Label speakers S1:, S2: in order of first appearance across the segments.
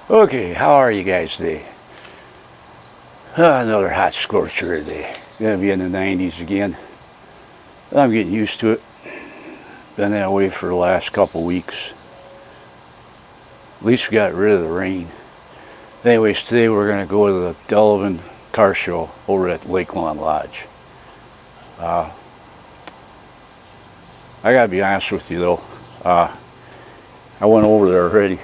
S1: Okay, how are you guys today? Another hot scorcher today. Gonna be in the 90s again. I'm getting used to it. Been that way for the last couple weeks. At least we got rid of the rain. Anyways, today we're gonna go to the Delavan car show over at Lake Lawn Lodge. I gotta be honest with you though. I went over there already.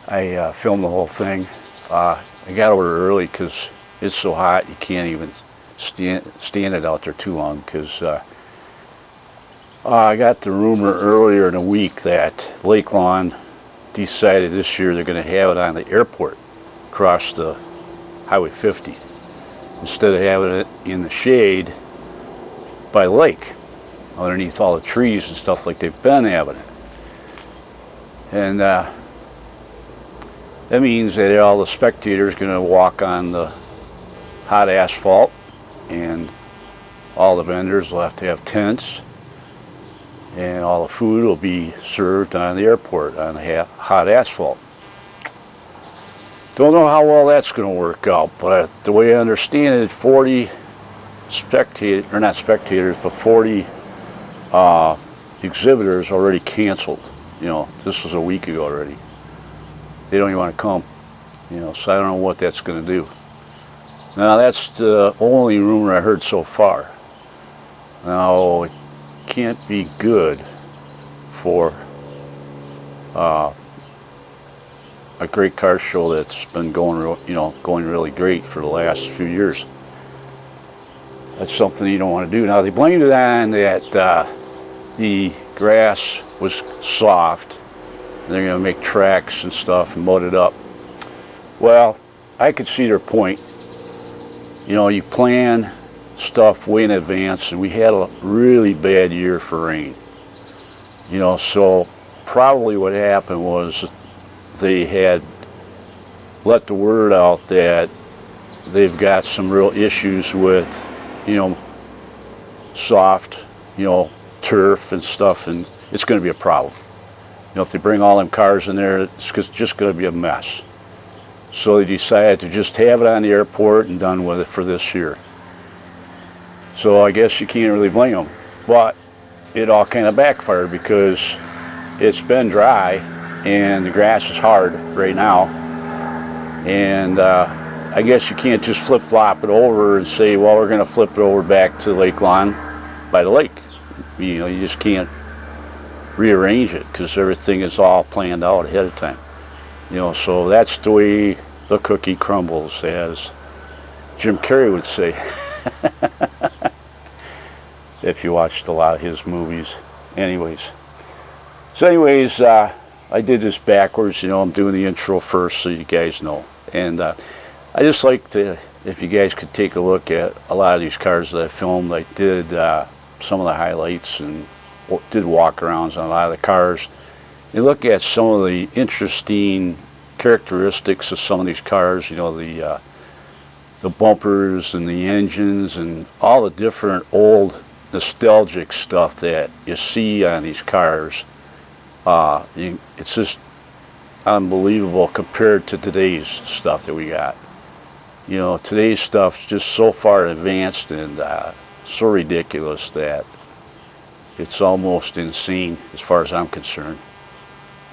S1: I filmed the whole thing. I got over there early because it's so hot you can't even stand it out there too long, because I got the rumor earlier in the week that Lake Lawn decided this year they're going to have it on the airport across the Highway 50 instead of having it in the shade by the lake underneath all the trees and stuff like they've been having it. And that means that all the spectators are going to walk on the hot asphalt, and all the vendors will have to have tents, and all the food will be served on the airport on the hot asphalt. Don't know how well that's going to work out, but the way I understand it, 40 spectators, or not spectators, but 40 exhibitors already canceled. You know, this was a week ago already. They don't even want to come, so I don't know what that's going to do. Now, that's the only rumor I heard so far. Now, it can't be good for a great car show that's been going, going really great for the last few years. That's something you don't want to do. Now, they blamed it on that the grass was soft. They're going to make tracks and stuff and mud it up. Well, I could see their point. You plan stuff way in advance, and we had a really bad year for rain. So probably what happened was they had let the word out that they've got some real issues with, soft, turf and stuff, and it's going to be a problem. If they bring all them cars in there, it's just going to be a mess. So they decided to just have it on the airport and done with it for this year. So I guess you can't really blame them. But it all kind of backfired because it's been dry and the grass is hard right now. And I guess you can't just flip-flop it over and say, well, we're going to flip it over back to Lake Lawn by the lake. You just can't rearrange it because everything is all planned out ahead of time. So that's the way the cookie crumbles, as Jim Carrey would say. If you watched a lot of his movies. Anyways, I did this backwards. I'm doing the intro first so you guys know. And I just like to, if you guys could take a look at a lot of these cars that I filmed. I did some of the highlights and did walk-arounds on a lot of the cars. You look at some of the interesting characteristics of some of these cars, the bumpers and the engines and all the different old nostalgic stuff that you see on these cars. It's just unbelievable compared to today's stuff that we got. Today's stuff's just so far advanced and so ridiculous that it's almost insane as far as I'm concerned.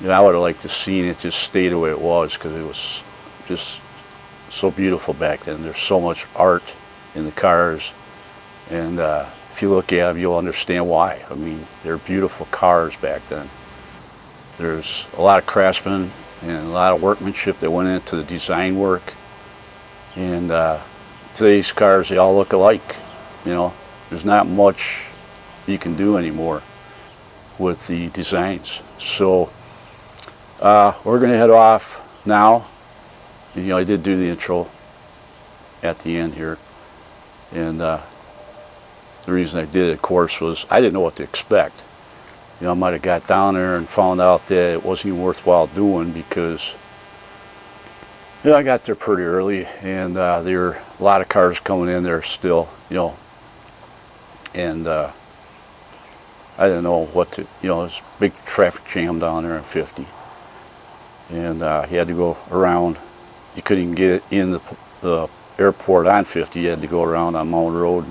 S1: I would have liked to seen it just stay the way it was, because it was just so beautiful back then. There's so much art in the cars, and if you look at them, you'll understand why. I mean, they're beautiful cars back then. There's a lot of craftsmen and a lot of workmanship that went into the design work. And today's cars, they all look alike. There's not much you can do anymore with the designs. So we're going to head off now. I did do the intro at the end here, and the reason I did it, of course, was I didn't know what to expect. I might have got down there and found out that it wasn't even worthwhile doing, because I got there pretty early, and there were a lot of cars coming in there still, and I didn't know what to, there's a big traffic jam down there in 50. and he had to go around. You couldn't even get in the airport on 50. You had to go around on Mountain Road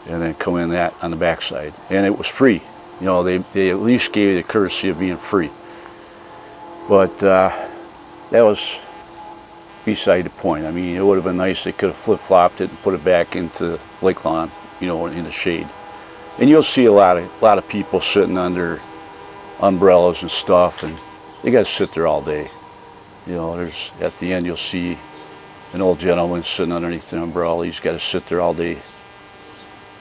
S1: and then come in that on the backside. And it was free. You know, they at least gave you the courtesy of being free. But that was beside the point. I mean, it would have been nice. They could have flip-flopped it and put it back into Lake Lawn, you know, in the shade. And you'll see a lot of people sitting under umbrellas and stuff, and they got to sit there all day. You know, there's at the end you'll see an old gentleman sitting underneath the umbrella. He's got to sit there all day,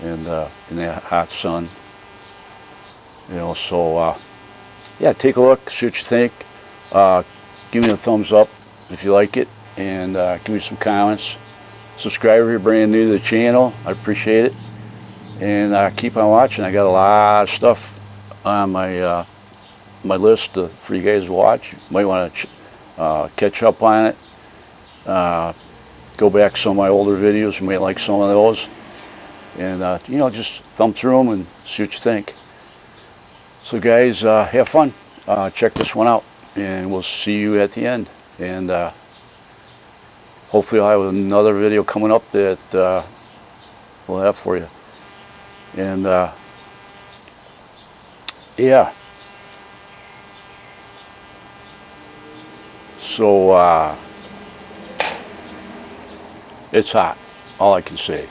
S1: and in that hot sun. You know, so yeah, take a look, see what you think. Give me a thumbs up if you like it, and give me some comments. Subscribe if you're brand new to the channel. I appreciate it. And keep on watching. I got a lot of stuff on my my list for you guys to watch. You might want to catch up on it. Go back some of my older videos. You might like some of those. And you know, just thumb through them and see what you think. So guys, have fun. Check this one out, and we'll see you at the end. And hopefully I'll have another video coming up that we'll have for you. And yeah, so it's hot, all I can say.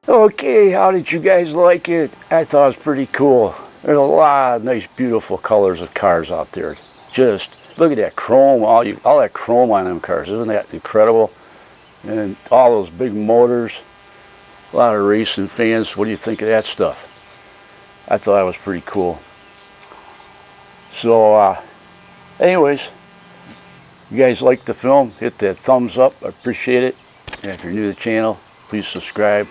S1: Okay, how did you guys like it? I thought it was pretty cool. There's a lot of nice, beautiful colors of cars out there. Just look at that chrome, all that chrome on them cars. Isn't that incredible? And all those big motors. A lot of racing fans. What do you think of that stuff? I thought it was pretty cool. So, anyways, you guys like the film, hit that thumbs up. I appreciate it. And if you're new to the channel, please subscribe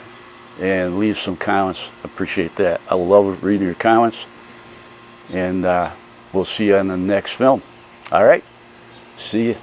S1: and leave some comments. I appreciate that. I love reading your comments. And we'll see you on the next film. All right? See you.